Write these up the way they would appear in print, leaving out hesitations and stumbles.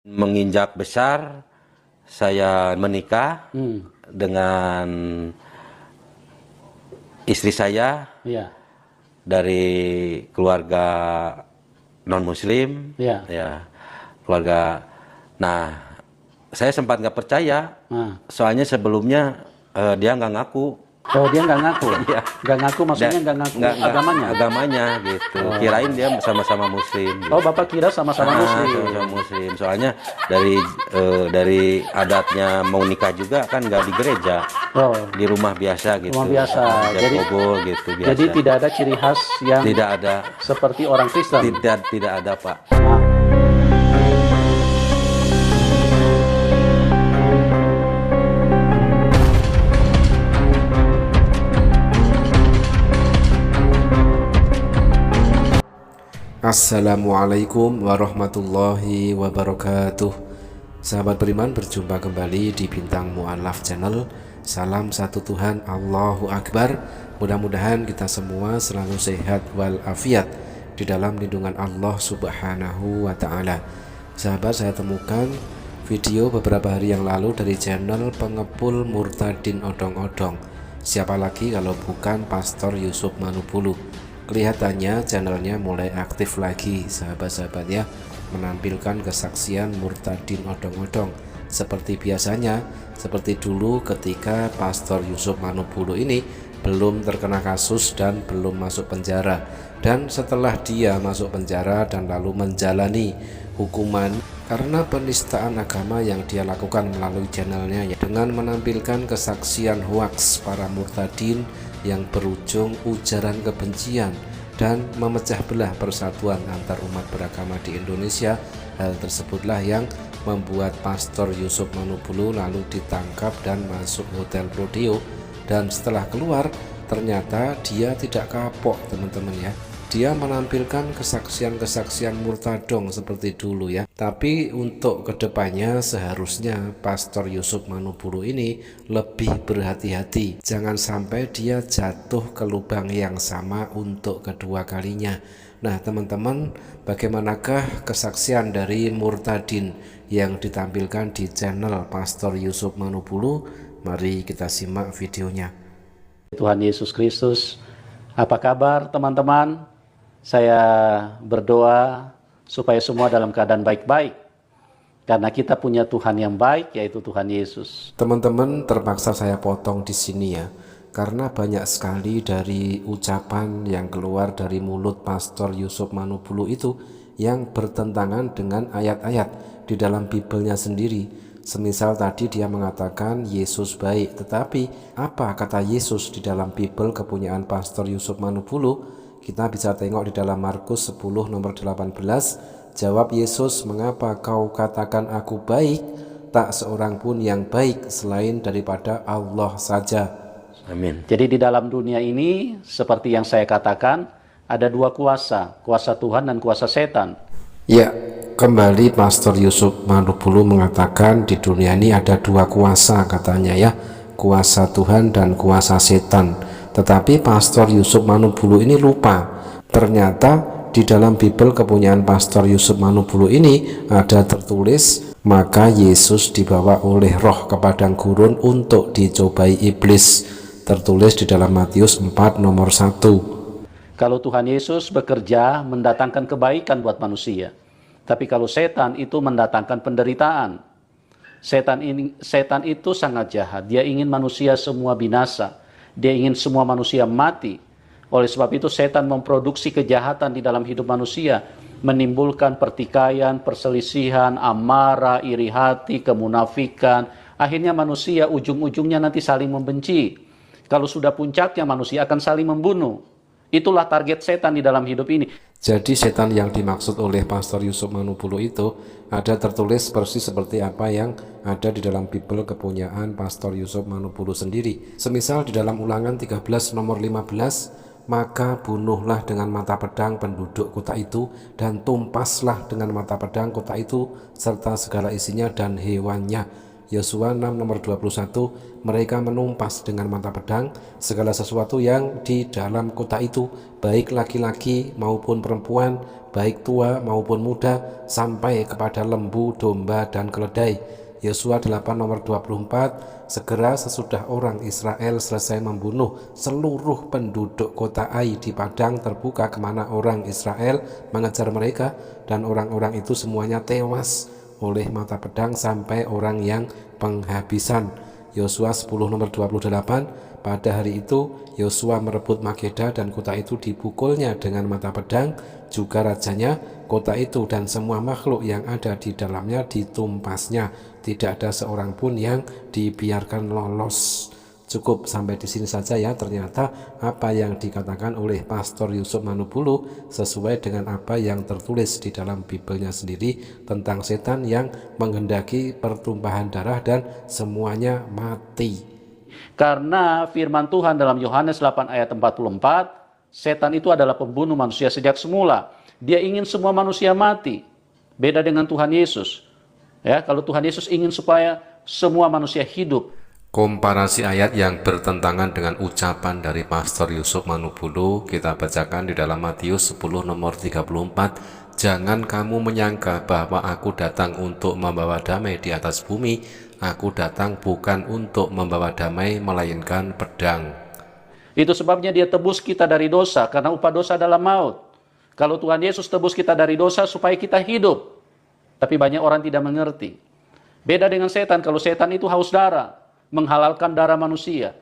Menginjak besar, saya menikah dengan istri saya Iya, dari keluarga non-muslim, iya. ya keluarga. Nah, saya sempat nggak percaya, Nah. soalnya sebelumnya dia nggak ngaku. Oh, dia nggak ngaku? Iya. Nggak ngaku maksudnya nggak ngaku agamanya? Agamanya gitu. Kirain dia sama-sama muslim gitu. Oh, Bapak kira sama-sama muslim. Sama-sama muslim. Soalnya dari adatnya mau nikah juga kan nggak di gereja. Oh, Di rumah biasa gitu. rumah biasa. Jadi kobol gitu biasa. Jadi tidak ada ciri khas yang Tidak ada. seperti orang Kristen. Tidak ada, Pak. Nah, Assalamualaikum warahmatullahi wabarakatuh. Sahabat beriman, berjumpa kembali di Bintang Mu'alaf Channel. Salam satu Tuhan, Allahu Akbar. Mudah-mudahan kita semua selalu sehat walafiat di dalam lindungan Allah Subhanahu wa Ta'ala. Sahabat, saya temukan video beberapa hari yang lalu dari channel Pengepul Murtadin Odong-Odong. Siapa lagi kalau bukan Pastor Yusuf Manupulu. Kelihatannya channelnya mulai aktif lagi, sahabat-sahabat ya, menampilkan kesaksian Murtadin Odong-Odong seperti biasanya, seperti dulu ketika Pastor Yusuf Manupulu ini belum terkena kasus dan belum masuk penjara. Dan setelah dia masuk penjara dan lalu menjalani hukuman karena penistaan agama yang dia lakukan melalui channelnya ya, dengan menampilkan kesaksian hoaks para murtadin yang berujung ujaran kebencian dan memecah belah persatuan antar umat beragama di Indonesia. Hal tersebutlah yang membuat Pastor Yusuf Manupulu lalu ditangkap dan masuk Hotel Prodeo. Dan setelah keluar ternyata dia tidak kapok, teman-teman ya. Dia menampilkan kesaksian-kesaksian murtadong seperti dulu ya. Tapi untuk kedepannya seharusnya Pastor Yusuf Manupulu ini lebih berhati-hati. Jangan sampai dia jatuh ke lubang yang sama untuk kedua kalinya. Nah teman-teman, bagaimanakah kesaksian dari murtadin yang ditampilkan di channel Pastor Yusuf Manupulu? Mari kita simak videonya. Tuhan Yesus Kristus, apa kabar teman-teman? Saya berdoa supaya semua dalam keadaan baik-baik, karena kita punya Tuhan yang baik, yaitu Tuhan Yesus. Teman-teman, terpaksa saya potong di sini ya, karena banyak sekali dari ucapan yang keluar dari mulut Pastor Yusuf Manupulu itu yang bertentangan dengan ayat-ayat di dalam Bibelnya sendiri. Semisal tadi dia mengatakan Yesus baik, tetapi apa kata Yesus di dalam Bibel kepunyaan Pastor Yusuf Manupulu? Kita bisa tengok di dalam Markus 10 nomor 18. Jawab Yesus, "Mengapa kau katakan aku baik? Tak seorang pun yang baik selain daripada Allah saja." Amin. Jadi di dalam dunia ini, seperti yang saya katakan, ada dua kuasa, kuasa Tuhan dan kuasa setan. Ya, kembali Pastor Yusuf Manupulu mengatakan di dunia ini ada dua kuasa katanya ya, kuasa Tuhan dan kuasa setan. Tetapi Pastor Yusuf Manupulu ini lupa, ternyata di dalam Bibel kepunyaan Pastor Yusuf Manupulu ini ada tertulis, maka Yesus dibawa oleh roh ke padang gurun untuk dicobai iblis, tertulis di dalam Matius 4 nomor 1. Kalau Tuhan Yesus bekerja mendatangkan kebaikan buat manusia, tapi kalau setan itu mendatangkan penderitaan. Setan itu sangat jahat. Dia ingin manusia semua binasa. Dia ingin semua manusia mati. Oleh sebab itu setan memproduksi kejahatan di dalam hidup manusia, menimbulkan pertikaian, perselisihan, amarah, iri hati, kemunafikan. Akhirnya manusia ujung-ujungnya nanti saling membenci. Kalau sudah puncaknya manusia akan saling membunuh. Itulah target setan di dalam hidup ini. Jadi setan yang dimaksud oleh Pastor Yusuf Manupulu itu ada tertulis persis seperti apa yang ada di dalam Bibel kepunyaan Pastor Yusuf Manupulu sendiri. Semisal di dalam Ulangan 13 nomor 15, "Maka bunuhlah dengan mata pedang penduduk kota itu, dan tumpaslah dengan mata pedang kota itu serta segala isinya dan hewannya." Yosua 6 nomor 21, mereka menumpas dengan mata pedang segala sesuatu yang di dalam kota itu, baik laki-laki maupun perempuan, baik tua maupun muda, sampai kepada lembu, domba, dan keledai. Yosua 8 nomor 24, segera sesudah orang Israel selesai membunuh seluruh penduduk kota Ai di padang terbuka kemana orang Israel mengejar mereka, dan orang-orang itu semuanya tewas oleh mata pedang sampai orang yang penghabisan. Yosua 10 nomor 28, pada hari itu Yosua merebut Makeda dan kota itu dipukulnya dengan mata pedang, juga rajanya, kota itu dan semua makhluk yang ada di dalamnya ditumpasnya, tidak ada seorang pun yang dibiarkan lolos. Cukup sampai di sini saja ya. Ternyata apa yang dikatakan oleh Pastor Yusuf Manubulu sesuai dengan apa yang tertulis di dalam Bibelnya sendiri tentang setan yang menghendaki pertumpahan darah dan semuanya mati. Karena firman Tuhan dalam Yohanes 8 ayat 44, setan itu adalah pembunuh manusia sejak semula. Dia ingin semua manusia mati. Beda dengan Tuhan Yesus. Ya, kalau Tuhan Yesus ingin supaya semua manusia hidup. Komparasi ayat yang bertentangan dengan ucapan dari Pastor Yusuf Manubulu kita bacakan di dalam Matius 10 nomor 34. Jangan kamu menyangka bahwa aku datang untuk membawa damai di atas bumi. Aku datang bukan untuk membawa damai melainkan pedang. Itu sebabnya dia tebus kita dari dosa, karena upah dosa adalah maut. Kalau Tuhan Yesus tebus kita dari dosa supaya kita hidup. Tapi banyak orang tidak mengerti. Beda dengan setan, kalau setan itu haus darah, menghalalkan darah manusia.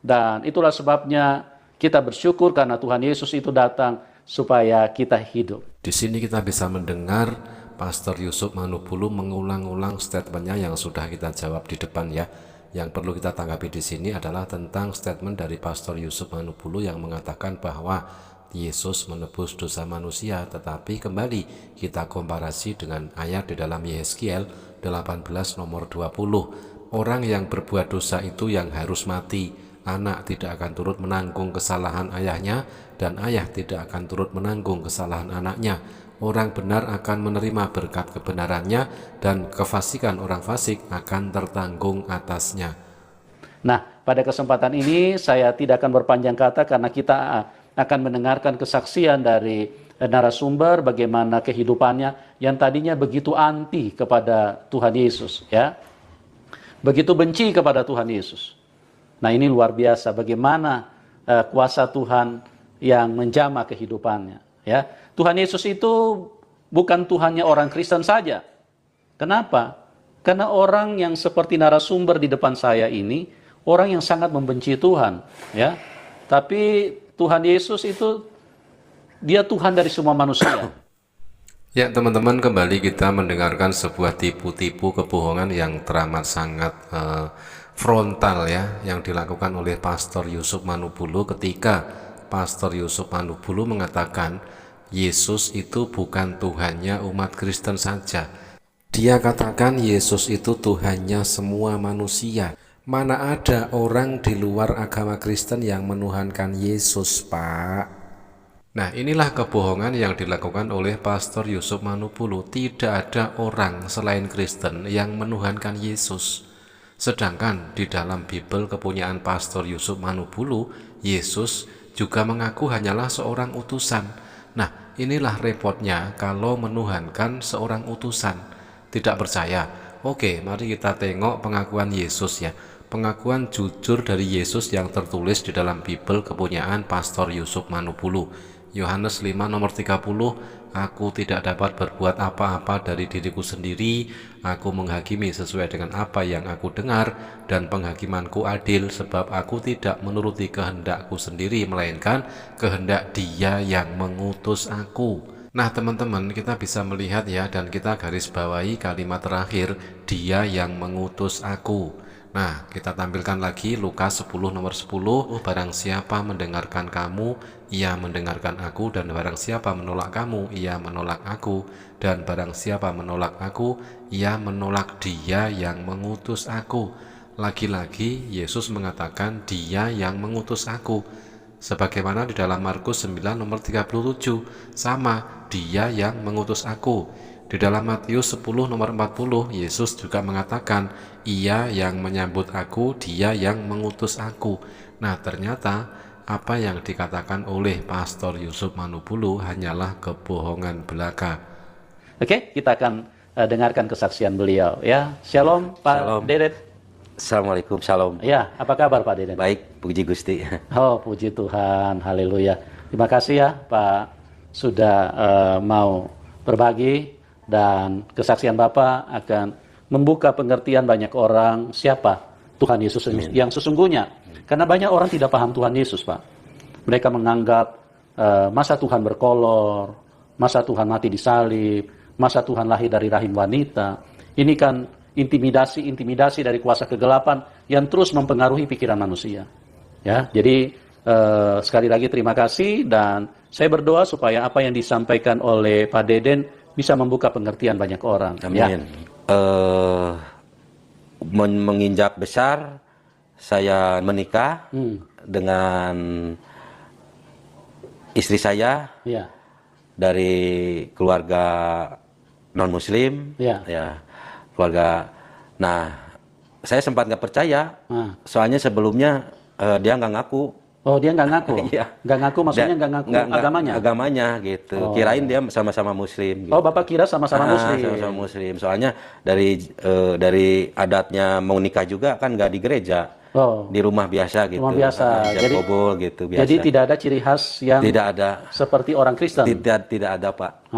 Dan itulah sebabnya kita bersyukur karena Tuhan Yesus itu datang supaya kita hidup. Di sini kita bisa mendengar Pastor Yusuf Manubulu mengulang-ulang statementnya yang sudah kita jawab di depan ya. Yang perlu kita tanggapi di sini adalah tentang statement dari Pastor Yusuf Manubulu yang mengatakan bahwa Yesus menebus dosa manusia, tetapi kembali kita komparasi dengan ayat di dalam Yehezkiel 18 nomor 20. Orang yang berbuat dosa itu yang harus mati. Anak tidak akan turut menanggung kesalahan ayahnya, dan ayah tidak akan turut menanggung kesalahan anaknya. Orang benar akan menerima berkat kebenarannya, dan kefasikan orang fasik akan tertanggung atasnya. Nah, pada kesempatan ini saya tidak akan berpanjang kata karena kita akan mendengarkan kesaksian dari narasumber bagaimana kehidupannya yang tadinya begitu anti kepada Tuhan Yesus, ya. Begitu benci kepada Tuhan Yesus. Nah, ini luar biasa bagaimana kuasa Tuhan yang menjamah kehidupannya, ya. Tuhan Yesus itu bukan Tuhannya orang Kristen saja. Kenapa? Karena orang yang seperti narasumber di depan saya ini orang yang sangat membenci Tuhan, ya. Tapi Tuhan Yesus itu dia Tuhan dari semua manusia. Ya teman-teman, kembali kita mendengarkan sebuah tipu-tipu kebohongan yang teramat sangat frontal ya, yang dilakukan oleh Pastor Yusuf Manubulu ketika Pastor Yusuf Manubulu mengatakan Yesus itu bukan Tuhannya umat Kristen saja. Dia katakan Yesus itu Tuhannya semua manusia. Mana ada orang di luar agama Kristen yang menuhankan Yesus, Pak? Nah, inilah kebohongan yang dilakukan oleh Pastor Yusuf Manubulu. Tidak ada orang selain Kristen yang menuhankan Yesus. Sedangkan di dalam Bibel kepunyaan Pastor Yusuf Manubulu, Yesus juga mengaku hanyalah seorang utusan. Nah, inilah repotnya kalau menuhankan seorang utusan. Tidak percaya? Oke, mari kita tengok pengakuan Yesus ya. Pengakuan jujur dari Yesus yang tertulis di dalam Bibel kepunyaan Pastor Yusuf Manubulu. Yohanes 5 nomor 30, aku tidak dapat berbuat apa-apa dari diriku sendiri, aku menghakimi sesuai dengan apa yang aku dengar, dan penghakimanku adil, sebab aku tidak menuruti kehendakku sendiri, melainkan kehendak Dia yang mengutus aku. Nah teman-teman, kita bisa melihat ya, dan kita garis bawahi kalimat terakhir, Dia yang mengutus aku. Nah, kita tampilkan lagi Lukas 10 nomor 10, barang siapa mendengarkan kamu, ia mendengarkan aku, dan barang siapa menolak kamu, ia menolak aku, dan barang siapa menolak aku, ia menolak Dia yang mengutus aku. Lagi-lagi Yesus mengatakan Dia yang mengutus aku. Sebagaimana di dalam Markus 9 nomor 37, sama, Dia yang mengutus aku. Di dalam Matius 10 nomor 40, Yesus juga mengatakan, ia yang menyambut aku, dia yang mengutus aku. Nah, ternyata apa yang dikatakan oleh Pastor Yusuf Manubulu hanyalah kebohongan belaka. Oke, kita akan dengarkan kesaksian beliau ya. Shalom Pak Shalom. Deden. Assalamualaikum, shalom. Ya, apa kabar Pak Deden? Baik, puji Gusti. Oh, puji Tuhan, haleluya. Terima kasih ya Pak sudah mau berbagi, dan kesaksian Bapak akan membuka pengertian banyak orang siapa Tuhan Yesus yang sesungguhnya. Karena banyak orang tidak paham Tuhan Yesus, Pak. Mereka menganggap masa Tuhan berkolor, masa Tuhan mati disalib, masa Tuhan lahir dari rahim wanita. Ini kan intimidasi dari kuasa kegelapan yang terus mempengaruhi pikiran manusia. Ya, jadi sekali lagi terima kasih, dan saya berdoa supaya apa yang disampaikan oleh Pak Deden bisa membuka pengertian banyak orang. Amin. Ya. Menginjak besar, saya menikah dengan istri saya Ya. dari keluarga non Muslim. Ya. Keluarga. Nah, saya sempat nggak percaya, soalnya sebelumnya dia nggak ngaku. Oh, dia nggak ngaku? Iya. Nggak ngaku maksudnya nggak ngaku agamanya? Agamanya gitu. Oh. Kirain dia sama-sama Muslim. Gitu. Oh, Bapak kira sama-sama Muslim? Sama-sama Muslim. Soalnya dari adatnya mau nikah juga kan nggak di gereja. Oh. Di rumah biasa gitu. Rumah biasa. Jadi kobol gitu biasa. Jadi tidak ada ciri khas yang tidak ada seperti orang Kristen? Tidak ada, Pak.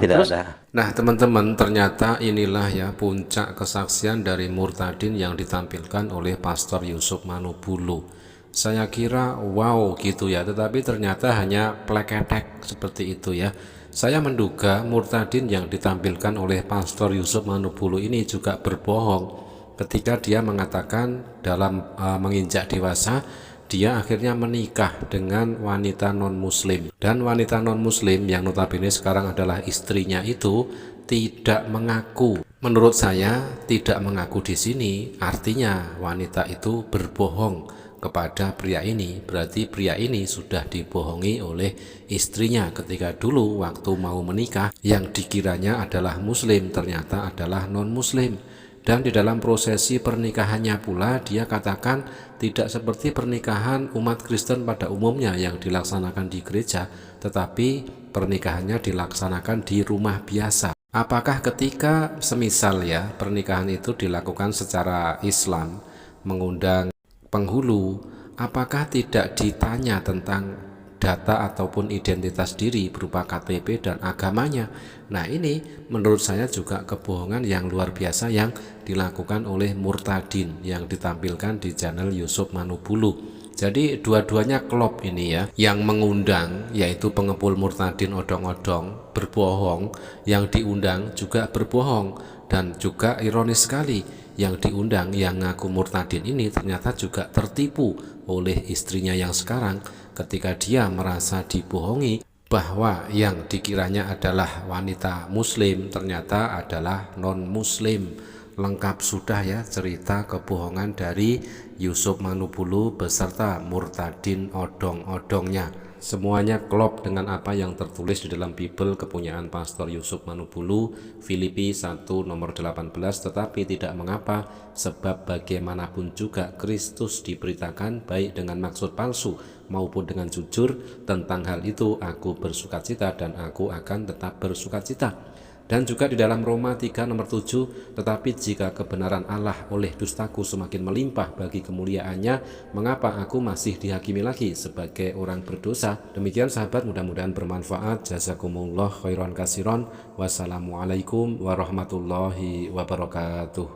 Tidak Terus? ada. Nah, teman-teman, ternyata inilah ya puncak kesaksian dari murtadin yang ditampilkan oleh Pastor Yusuf Manubulu. Saya kira wow gitu ya, tetapi ternyata hanya pleketek seperti itu ya. Saya menduga murtadin yang ditampilkan oleh Pastor Yusuf Manubulu ini juga berbohong ketika dia mengatakan dalam menginjak dewasa dia akhirnya menikah dengan wanita non-muslim, dan wanita non-muslim yang notabene sekarang adalah istrinya itu tidak mengaku. Menurut saya tidak mengaku di sini artinya wanita itu berbohong kepada pria ini. Berarti pria ini sudah dibohongi oleh istrinya ketika dulu waktu mau menikah, yang dikiranya adalah muslim ternyata adalah non-muslim. Dan di dalam prosesi pernikahannya pula dia katakan tidak seperti pernikahan umat Kristen pada umumnya yang dilaksanakan di gereja, tetapi pernikahannya dilaksanakan di rumah biasa. Apakah ketika semisal ya pernikahan itu dilakukan secara Islam, mengundang penghulu, apakah tidak ditanya tentang data ataupun identitas diri berupa KTP dan agamanya? Nah, ini menurut saya juga kebohongan yang luar biasa yang dilakukan oleh murtadin yang ditampilkan di channel Yusuf Manubulu. Jadi dua-duanya klop ini ya, yang mengundang yaitu pengepul murtadin odong-odong berbohong, yang diundang juga berbohong, dan juga ironis sekali yang diundang yang ngaku murtadin ini ternyata juga tertipu oleh istrinya yang sekarang ketika dia merasa dibohongi bahwa yang dikiranya adalah wanita muslim ternyata adalah non-muslim. Lengkap sudah ya cerita kebohongan dari Yusuf Manubulu beserta murtadin odong-odongnya. Semuanya klop dengan apa yang tertulis di dalam Bible kepunyaan Pastor Yusuf Manubulu, Filipi 1 nomor 18. Tetapi tidak mengapa, sebab bagaimanapun juga Kristus diberitakan baik dengan maksud palsu maupun dengan jujur. Tentang hal itu aku bersukacita dan aku akan tetap bersukacita. Dan juga di dalam Roma 3 nomor 7, tetapi jika kebenaran Allah oleh dustaku semakin melimpah bagi kemuliaannya, mengapa aku masih dihakimi lagi sebagai orang berdosa? Demikian sahabat, mudah-mudahan bermanfaat. Jazakumullah khairan kasiron. Wassalamualaikum warahmatullahi wabarakatuh.